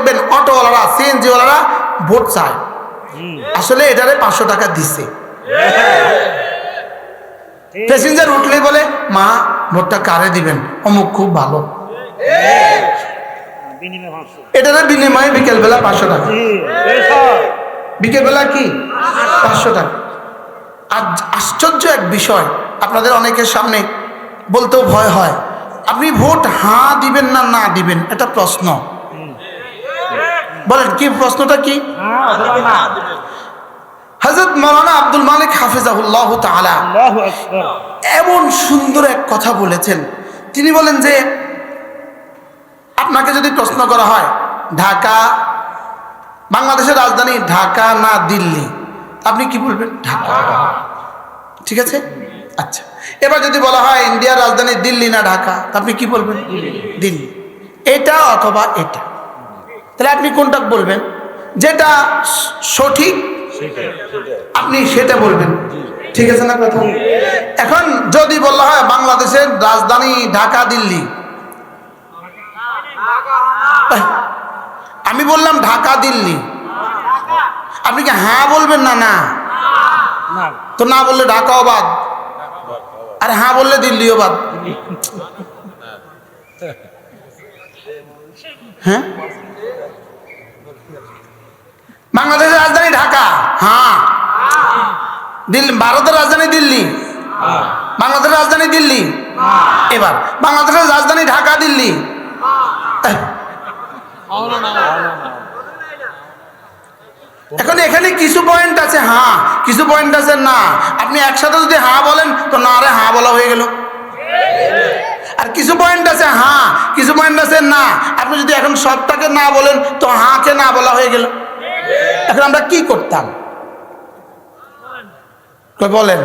দেখবেন অটোওয়ালারা সিএনজিওয়ালারা ভোট চায়, আসলে এটারে 500 টাকা দিচ্ছে। প্যাসেঞ্জার উঠলেই বলে মা ভোটটা কারে দিবেন, অমুক খুব ভালো, এটারে বিনিময়ে বিকেলবেলা 500 টাকা, বিকেলবেলা কি 500 টাকা। আর আশ্চর্য এক বিষয়, আপনাদের অনেকের সামনে বলতেও ভয় হয়, আপনি ভোট হ্যাঁ দিবেন না না দিবেন, এটা প্রশ্ন। বলেন কি প্রশ্নটা কি? হযরত মাওলানা আব্দুল মালিক হাফিজাহুল্লাহ তাআলা এমন সুন্দর এক কথা বলেছেন। তিনি বলেন যে আপনাকে যদি প্রশ্ন করা হয় ঢাকা, বাংলাদেশের রাজধানী ঢাকা না দিল্লি, আপনি কি বলবেন? ঢাকা। ঠিক আছে, আচ্ছা। এবার যদি বলা হয় ইন্ডিয়ার রাজধানী দিল্লি না ঢাকা, আপনি কি বলবেন? দিল্লি। এটা অথবা এটা, তাহলে আপনি কোনটা বলবেন? যেটা সঠিক আপনি সেটা বলবেন, ঠিক আছে না কথা? এখন যদি বলা হয় বাংলাদেশের রাজধানী ঢাকা দিল্লি, আমি বললাম ঢাকা দিল্লি, আপনি কি হ্যাঁ বলবেন না না? তো না বললে ঢাকাও বাদ, আর হ্যাঁ বললে দিল্লিও বাদ। হ্যাঁ, বাংলাদেশের রাজধানী ঢাকা, হ্যাঁ। দিল্লি, ভারতের রাজধানী দিল্লি, বাংলাদেশের রাজধানী দিল্লি। এবার বাংলাদেশের রাজধানী ঢাকা দিল্লি, এখন এখানে কিছু পয়েন্ট আছে হ্যাঁ, কিছু পয়েন্ট আছে না। আপনি একসাথে যদি হ্যাঁ বলেন তো না রে হ্যাঁ বলা হয়ে গেল। আর কিছু পয়েন্ট আছে হ্যাঁ, কিছু পয়েন্ট আছে না। আপনি যদি এখন সবটাকে না বলেন তো হাঁকে না বলা হয়ে গেল। এখন আমরা কি করতাম বলেন?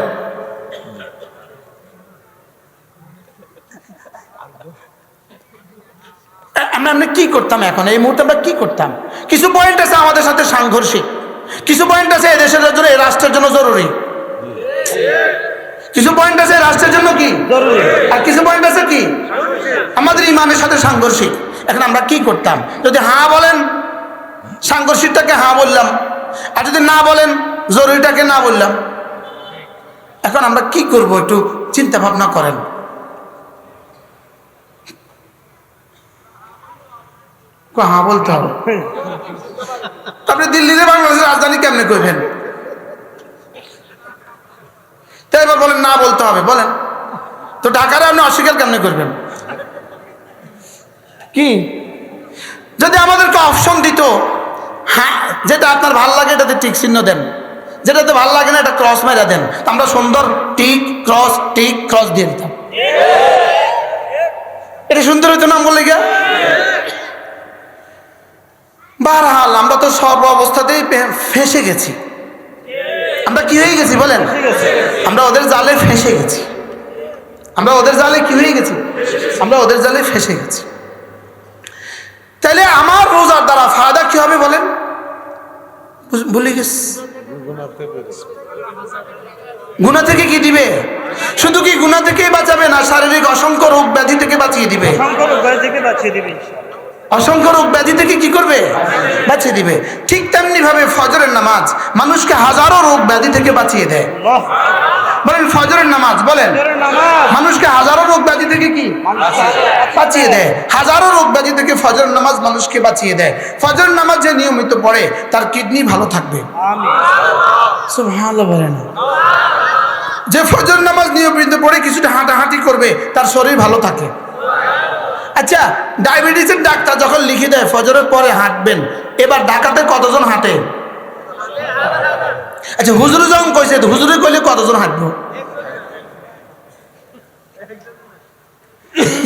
আমরা কি করতাম এখন এই মুহূর্তে? আমরা কি করতাম? কিছু পয়েন্ট আছে আমাদের সাথে সাংঘর্ষিক, কিছু পয়েন্ট আছে এই দেশের জন্য, এই রাষ্ট্রের জন্য জরুরি, কিছু পয়েন্ট আছে রাষ্ট্রের জন্য কি জরুরি, আর কিছু পয়েন্ট আছে কি আমাদের ইমানের সাথে সাংঘর্ষিক। এখন আমরা কি করতাম? যদি হ্যাঁ বলেন সাংঘর্ষিকটাকে হ্যাঁ বললাম, আর যদি না বলেন জরুরিটাকে না বললাম। এখন আমরা কি করব একটু চিন্তা ভাবনা করেন। হ্যাঁ বলতে হবে। আপনি দিল্লিতে বাংলাদেশের রাজধানী কেমনে করবেন? তাই এবার বলেন না বলতে হবে, বলেন তো ঢাকারে আপনি অস্বীকার কেমনে করবেন? কি যদি আমাদেরকে অপশন দিত, হ্যাঁ যেটা আপনার ভাল লাগে এটাতে টিক চিহ্ন দেন, যেটাতে ভাল লাগে না এটা ক্রস মেরা দেন, আমরা সুন্দর টিক ক্রস দিয়ে দিতাম। এটা সুন্দর হইতো না বলে গিয়া। বারহাল আমরা তো সর্ব অবস্থাতেই ফেঁসে গেছি। আমরা কি হয়ে গেছি বলেন? আমরা ওদের জালে ফেঁসে গেছি। আমরা ওদের জালে কি হয়ে গেছি? আমরা ওদের জালে ফেঁসে গেছি। তাহলে আমার রোজার দ্বারা ফায়দা কি হবে বলেন? ভুলে গেছি। গুনাহ থেকে কি দিবে? শুধু কি গুনাহ থেকেই বাঁচাবে না, শারীরিক অসংখ্য রোগ ব্যাধি থেকে বাঁচিয়ে দিবে। অসংখ্য রোগ ব্যাধি থেকে কি করবে? বাঁচিয়ে দিবে। ঠিক তেমনি ভাবে ফজরের নামাজ মানুষকে হাজারো রোগ ব্যাধি থেকে বাঁচিয়ে দেয়। বলেন ফজরের নামাজ, বলেন মানুষকে হাজারো রোগ ব্যাধি থেকে কি বাঁচিয়ে দেয়। হাজারো রোগ ব্যাধি থেকে ফজরের নামাজ মানুষকে বাঁচিয়ে দেয়। ফজরের নামাজ যে নিয়মিত পড়ে তার কিডনি ভালো থাকবে। সুবহানাল্লাহ বলেন। যে ফজর নামাজ নিয়মিত পড়ে কিছুটা হাঁটাহাঁটি করবে তার শরীর ভালো থাকে। আচ্ছা, ডায়াবেটিসের ডাক্তার যখন লিখে দেয় ফজরের পরে হাঁটবেন, এবার ঢাকাতে কতজন হাঁটে? আচ্ছা, হুজুরে যখন কইছে, হুজুরে কইলে কতজন হাঁটবো?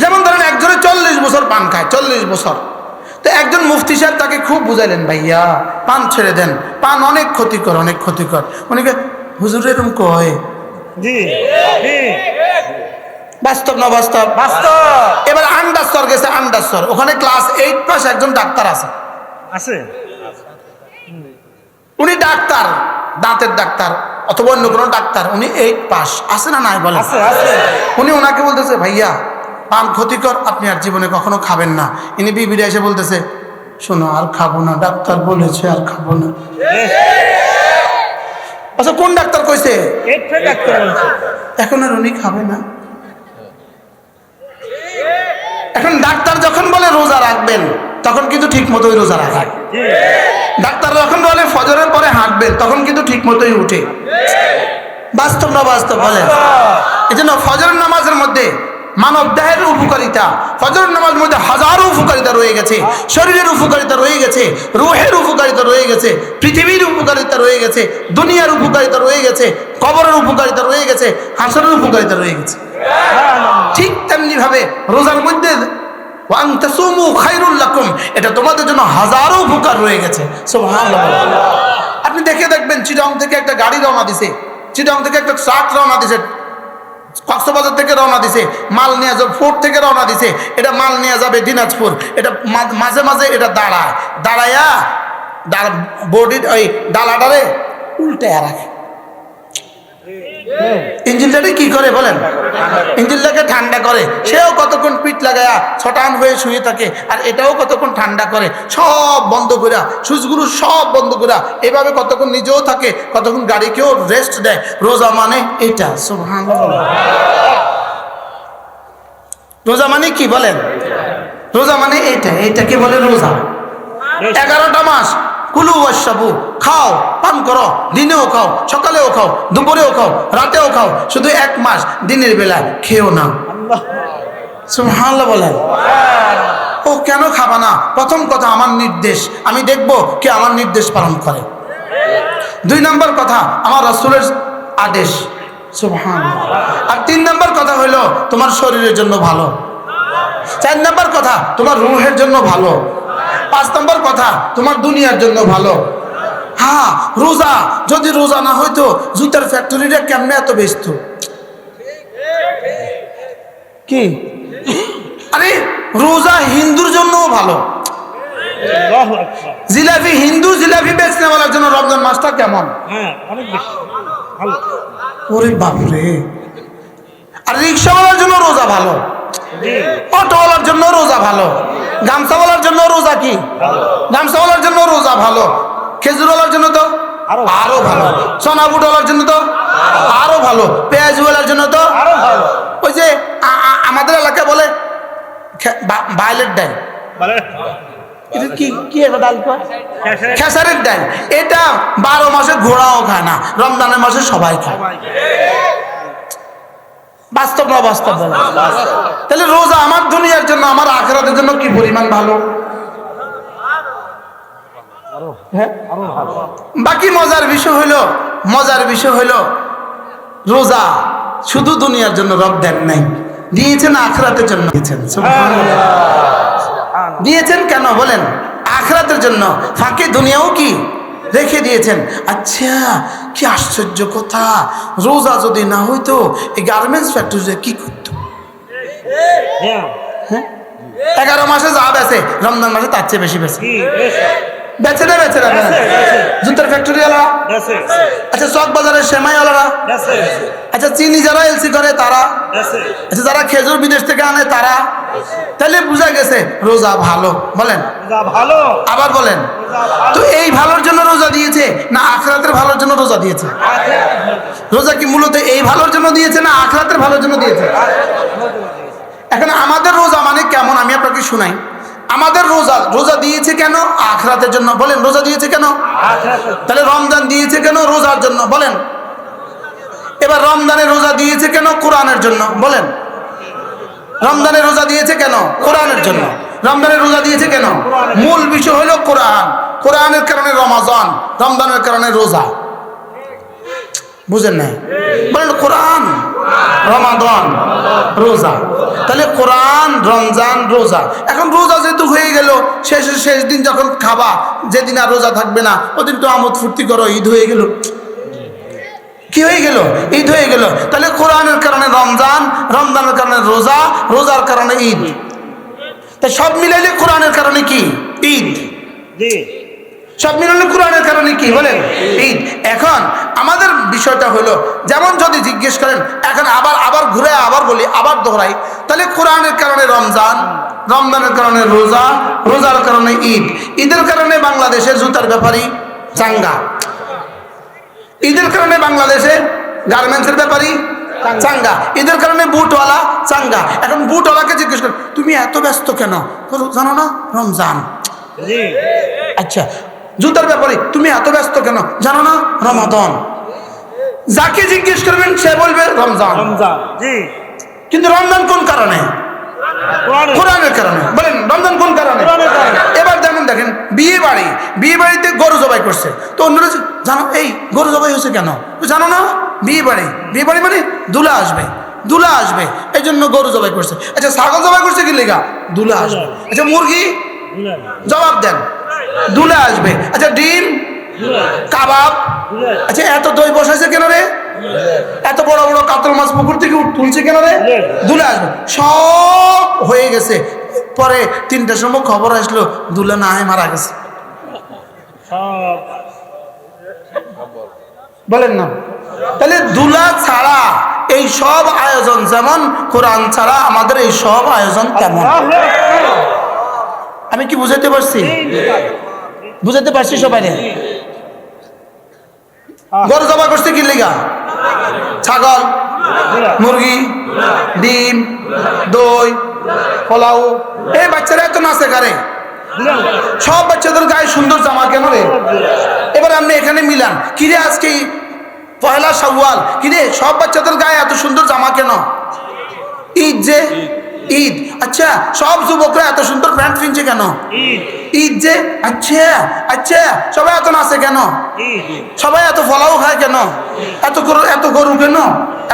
যেমন ধরেন একজনে 40 বছর পান খায়, 40 বছর। তো একজন মুফতি সাহেব তাকে খুব বুঝাইলেন, ভাইয়া পান ছেড়ে দেন, পান অনেক ক্ষতিকর, অনেক ক্ষতিকর। উনিকে হুজুর এরকম কয়? জি জি, বাস্তব না বাস্তব? বাস্তব। এবার আন্ডারসর গেছে, আন্ডারসর, ওখানে ক্লাস 8 পাস একজন ডাক্তার আছে। উনি ডাক্তার, দাঁতের ডাক্তার অথবা অন্য কোনো ডাক্তার, উনি 8 পাস আছে না নাই বলেন? উনি ওনাকে বলতেছে, ভাইয়া পান ক্ষতিকর, আপনি আর জীবনে কখনো খাবেন না। ইনি বিবিরা এসে বলতেছে, শোনো আর খাবো না, ডাক্তার বলেছে আর খাবো না। আচ্ছা কোন ডাক্তার কইছে? এখন আর উনি খাবে না। এখন ডাক্তার যখন বলে রোজা রাখবেন তখন কিন্তু ঠিক মতোই রোজা রাখেন। ডাক্তার যখন বলে ফজরের পরে হাঁটবেন তখন কিন্তু ঠিক মতোই উঠে। বাস্তব না বাস্তব বলেন? এই জন্য ফজরের নামাজের মধ্যে মানব দেহের উপকারিতা, ফজরের নামাজের মধ্যে হাজারো উপকারিতা রয়ে গেছে, শরীরের উপকারিতা রয়ে গেছে, রুহের উপকারিতা রয়ে গেছে, পৃথিবীর উপকারিতা রয়ে গেছে, দুনিয়ার উপকারিতা রয়ে গেছে, কবরের উপকারিতা রয়ে গেছে, হাসরের উপকারিতা রয়ে গেছে। ঠিক তেমনি ভাবে রোজার মধ্যে ওয়ান তাসুমু খায়রুল লাকুম, এটা তোমাদের জন্য হাজারো উপকার রয়ে গেছে। সুবহানাল্লাহ। আপনি দেখে দেখবেন চিটং থেকে একটা গাড়ি রওনা দিছে, চিটং থেকে একটা ট্রাক রওনা দিছে, কক্সবাজার থেকে রওনা দিছে, মাল নিয়ে যাবে ফোর্ট থেকে রওনা দিছে, এটা মাল নিয়ে যাবে দিনাজপুর। এটা মাঝে মাঝে এটা দাঁড়ায়া বডির ওই ডালাটারে উল্টায় রাখে। ইঞ্জিনটাকে কি করে বলেন? ইঞ্জিনটাকে ঠান্ডা করে। সেও কতক্ষণ পিঠ লাগায়া ছটান হয়ে শুয়ে থাকে, আর এটাও কতক্ষণ ঠান্ডা করে, সব বন্ধ করে, সুইচগুলো সব বন্ধ করে এভাবে কতক্ষণ নিজেও থাকে, কতক্ষণ গাড়িকেও রেস্ট দেয়। রোজা মানে এটা। সুবহানাল্লাহ। রোজা মানে কি বলেন? রোজা মানে এটা, এটাকে বলে রোজা। 11টা মাস কুলু ওয়াশরাবু, খাও পান করো, দিনেও খাও, সকালেও খাও, দুপুরেও খাও, রাতেও খাও, শুধু 1 মাস দিনের বেলা খেও না। সুবহানাল্লাহ বলেন। ও কেন খাবা না? প্রথম কথা আমার নির্দেশ, আমি দেখব কে আমার নির্দেশ পালন করে। 2 নম্বর কথা আমার রাসূলের আদেশ। সুবহানাল্লাহ। আর 3 নম্বর কথা হলো তোমার শরীরের জন্য ভালো। 4 নম্বর কথা তোমার রূহের জন্য ভালো। 5 নম্বর কথা তোমার দুনিয়ার জন্য ভালো। হ্যাঁ, রোজা যদি রোজা না হইতো জুতার ফ্যাক্টরিটা কেমনে এত ব্যস্ত? কি আরে রোজা হিন্দুর জন্যও ভালো। জিলাপি, হিন্দু জিলাপি বেচনেওয়ালার জন্য রমজান মাসটা কেমন? অনেক বেশি ভালো। ওরে বাপরে। আর রিক্সাওয়ালার জন্য রোজা ভালো, অটোওয়ালার জন্য রোজা ভালো, গামছাওয়ালার জন্য রোজা কি? গামছাওয়ালার জন্য রোজা ভালো, খেজুরওয়ালার জন্য তো আরো ভালো, সোনাবুটওয়ালার জন্য তো আরো ভালো, পেঁয়াজওয়ালার জন্য তো আরো ভালো। ওই যে আমাদের এলাকায় বলে ভায়োলেট ডাল, কি একটা ডাল কয়? খেসারের ডাল। এটা 12 মাসে ঘোড়াও খায় না, রমজানের মাসে সবাই খায়। বাস্তব না বাস্তব? তাহলে রোজা আমার দুনিয়ার জন্য, আমার আখিরাতের জন্য কি পরিমাণ ভালো। হ্যাঁ, বাকি মজার বিষয় হইল রোজা শুধু দুনিয়ার জন্য রব দেন নাই, দিয়েছেন আখিরাতের জন্য দিয়েছেন। দিয়েছেন কেন বলেন? আখিরাতের জন্য। ফাঁকে দুনিয়াও কি রেখে দিয়েছেন। আচ্ছা, কি আশ্চর্য কথা, রোজা যদি না হইতো এই গার্মেন্টস ফ্যাক্টরি কি করতো? 11 মাসে যা বেছে রমজান মাসে তার চেয়ে বেশি বেছে বেছে না জুতার ফ্যাক্টরি ওয়ালা, আচ্ছা চক বাজারের সেমাই ওয়ালারা, আচ্ছা চিনি যারা এলসি করে তারা, আচ্ছা যারা খেজুর বিদেশ থেকে আনে তারা। তাহলে বুঝা গেছে রোজা ভালো। বলেন ভালো, আবার বলেন তো। এই ভালোর জন্য রোজা দিয়েছে না আখিরাতের ভালোর জন্য রোজা দিয়েছে? রোজা কি মূলত এই ভালোর জন্য দিয়েছে না আখিরাতের ভালোর জন্য দিয়েছে? এখন আমাদের রোজা মানে কেমন আমি আপনাকে শুনাই। আমাদের রোজা দিয়েছে কেন? আখিরাতের জন্য। বলেন রোজা দিয়েছে কেন? তাহলে রমজান দিয়েছে কেন? রোজার জন্য। বলেন এবার রমজানের রোজা দিয়েছে কেন? কোরআনের জন্য। বলেন রমজানের রোজা দিয়েছে কেন? কোরআনের জন্য। রমজানের রোজা দিয়েছে কেন? মূল বিষয় হলো কোরআন। কোরআনের কারণে রমজান, রমজানের কারণে রোজা। বুঝেন নাই? বলেন কোরআন, রমাদান, রোজা। তাহলে কোরআন, রমজান, রোজা। এখন রোজা যেহেতু হয়ে গেল, শেষ দিন যখন খাবা, যেদিন আর রোজা থাকবে না ওদিন তো আমোদ ফুর্তি করো, ঈদ হয়ে গেল। কি হয়ে গেল? ঈদ হয়ে গেল। তাহলে কোরআনের কারণে রমজান, রমজানের কারণে রোজা, রোজার কারণে ঈদ। তাই সব মিলাইলে কোরআনের কারণে কি? ঈদ। সব মিলনে কোরআনের কারণে কি বলেন ঈদ। এখন আমাদের বিষয়টা হলো, যেমন যদি জিজ্ঞেস করেন, এখন আবার ঘুরে আবার বলি, আবার দোহরাই, তাহলে কোরআনের কারণে রমজান, রমজানের কারণে রোজা, রোজার কারণে ঈদ, ঈদের কারণে বাংলাদেশের জুতার ব্যাপারী চাঙ্গা, ঈদের কারণে বাংলাদেশে গার্মেন্টসের ব্যাপারী চাঙ্গা, ঈদের কারণে বুটওয়ালা চাঙ্গা। এখন বুটওয়ালাকে জিজ্ঞেস করেন, তুমি এত ব্যস্ত কেন? জানো না রমজান। আচ্ছা, জুতার ব্যাপারে তুমি এত ব্যস্ত কেন? জানো না রমাদান। যাকে জিজ্ঞেস করবেন সে বলবে রমজান। কিন্তু রমজান কোন কারণে? কোরআনের কারণে। বলেন রমজান কোন কারণে? এবার যেমন দেখেন বিয়ে বাড়িতে গরু জবাই করছে, তো অন্যরা জানো এই গরু জবাই হয়েছে কেন? জানো না বিয়ে বাড়ি মানে দুলা আসবে এই জন্য গরু জবাই করছে। আচ্ছা, ছাগল জবাই করছে কি লেগা? দুলা আসবে। আচ্ছা, মুরগি, জবাব দেন, দুলা আসবে। আচ্ছা, ডিম, কাবাব, আচ্ছা এত দই বসাইছে কেন রে? এত বড় বড় কাতল মাছ পুকুর থেকে তুলছে কেন রে? দুলা আসবে। সব হয়ে গেছে, পরে 3টার সময় খবর আসলো দুলা না হয় মারা গেছে। বলেন না, তাহলে দুলা ছাড়া এই সব আয়োজন যেমন, কোরআন ছাড়া আমাদের এই সব আয়োজন তেমন। আমি কি বুঝাতে পারছি? বুঝাতে পারছি সবাই? গরু জবাই করছে কি লিগা? ছাগল, মুরগি, ডিম, দই, পোলাও। এই বাচ্চারা এত নাচে কারে? সব বাচ্চাদের গায়ে সুন্দর জামা কেন রে? এবার আপনি এখানে মিলান, কিরে আজকে পয়লা শাওয়াল, কিরে সব বাচ্চাদের গায়ে এত সুন্দর জামা কেন? ঈদ যে ঈদ। আচ্ছা, সব যুবকরা এত সুন্দর প্যান্ট কিনছে কেন? ঈদ যে। আচ্ছা সবাই এত নাচে কেন? সবাই এত ফলাও খায় কেন? এত গরু কেন?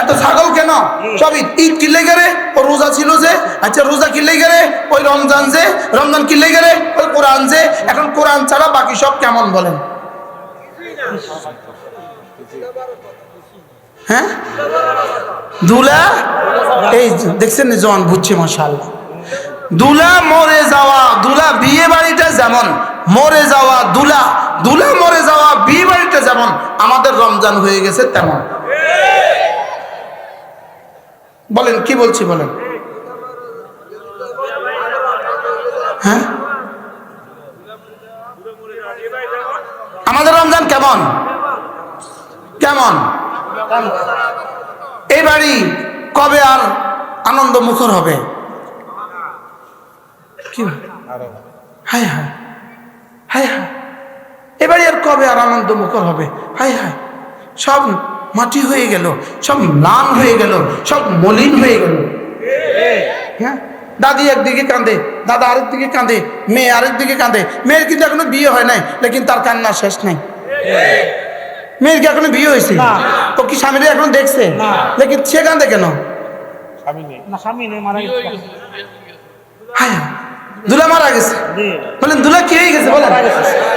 এত ছাগল কেন? সব ঈদ কিনলে গেলে ও রোজা ছিল যে। আচ্ছা, রোজা কিনলে গেলে ওই রমজান যে, রমজান কিনলে গেলে ওই কোরআন যে। এখন কোরআন ছাড়া বাকি সব কেমন বলেন? হ্যাঁ, দুলা এই দেখছেন জন বুঝছে মাশাআল্লাহ। দুলা মরে যাওয়া, দুলা বিয়ে বাড়িটা যেমন মরে যাওয়া, দুলা মরে যাওয়া বিয়ে বাড়িটা যেমন আমাদের রমজান হয়ে গেছে তেমন। বলেন কি বলছি বলেন? হ্যাঁ, আমাদের রমজান কেমন কেমন? এই বাড়ি কবে আর আনন্দ মুখর হবে? কি হায় হায় হায় হায়, এবারে আর কবে আর আনন্দ মুখর হবে? হায় হায়, সব মাটি হয়ে গেল, সব ম্লান হয়ে গেল, সব মলিন হয়ে গেল। হ্যাঁ, দাদি একদিকে কাঁদে, দাদা আরেক দিকে কাঁদে, মেয়ে আরেক দিকে কাঁদে। মেয়ের কিন্তু এখনো বিয়ে হয় নাই, লেকিন তার কান্না শেষ নাই। মেয়ের কি এখনো বিয়ে হয়েছে? ও কি স্বামীরা এখন দেখছে? লেকিন সে কাঁদে কেন? হায়, দুলা মারা গেছে। বলেন দুলা কি হয়ে গেছে বলেন?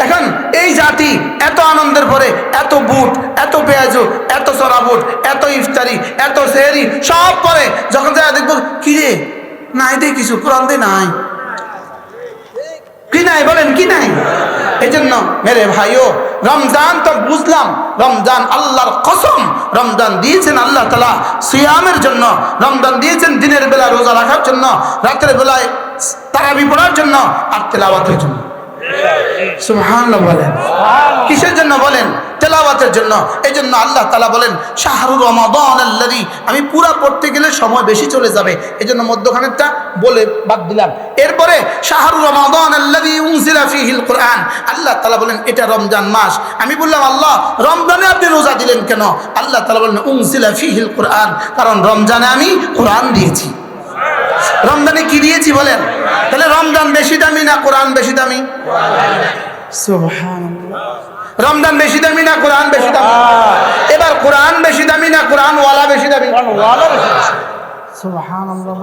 এখন এই জাতি এত আনন্দের পরে এত বুট, এত পেঁয়াজু, এত চড়া বুট, এত ইফতারি, এত সেহরি সব পরে যখন যায় দেখবো কি রে নাই দে কিছু, কোরআন দে নাই, কি নাই বলেন কি নাই? এই জন্য মেরে ভাইও, রমজান তো বুঝলাম, রমজান আল্লাহর কসম, রমজান দিয়েছেন আল্লাহ তাআলা সিয়ামের জন্য, রমজান দিয়েছেন দিনের বেলা রোজা রাখার জন্য, রাতের বেলায় তারাবি পড়ার জন্য, আর তেলাওয়াতের জন্য। সুবহানাল্লাহ বলেন। কিসের জন্য বলেন? তেলাওয়াতের জন্য। এই জন্য আল্লাহ তাআলা বলেন শাহরুর রমাদান আল্লাযী, আমি পুরা পড়তে গেলে সময় বেশি চলে যাবে, এই জন্য মধ্যখানেরটা বলে বাদ দিলাম। এরপরে শাহরুর রমাদান আল্লাযী উনজিলা ফীহিল কুরআন, আল্লাহ তাআলা বলেন এটা রমজান মাস। আমি বললাম আল্লাহ রমজানে আপনি রোজা দিলেন কেন? আল্লাহ তাআলা বলেন উনজিলা ফীহিল কুরআন, কারণ রমজানে আমি কোরআন দিয়েছি। রমজানে কি দিয়েছি বলেন? তাহলে রমজান বেশি দামি না কোরআন বেশি দামি? সুবহানাল্লাহ, রমজান বেশি দামি না কোরআন বেশি দামি? এবার কোরআন বেশি দামি না কোরআন ওয়ালা বেশি দামি? সুবহানাল্লাহ।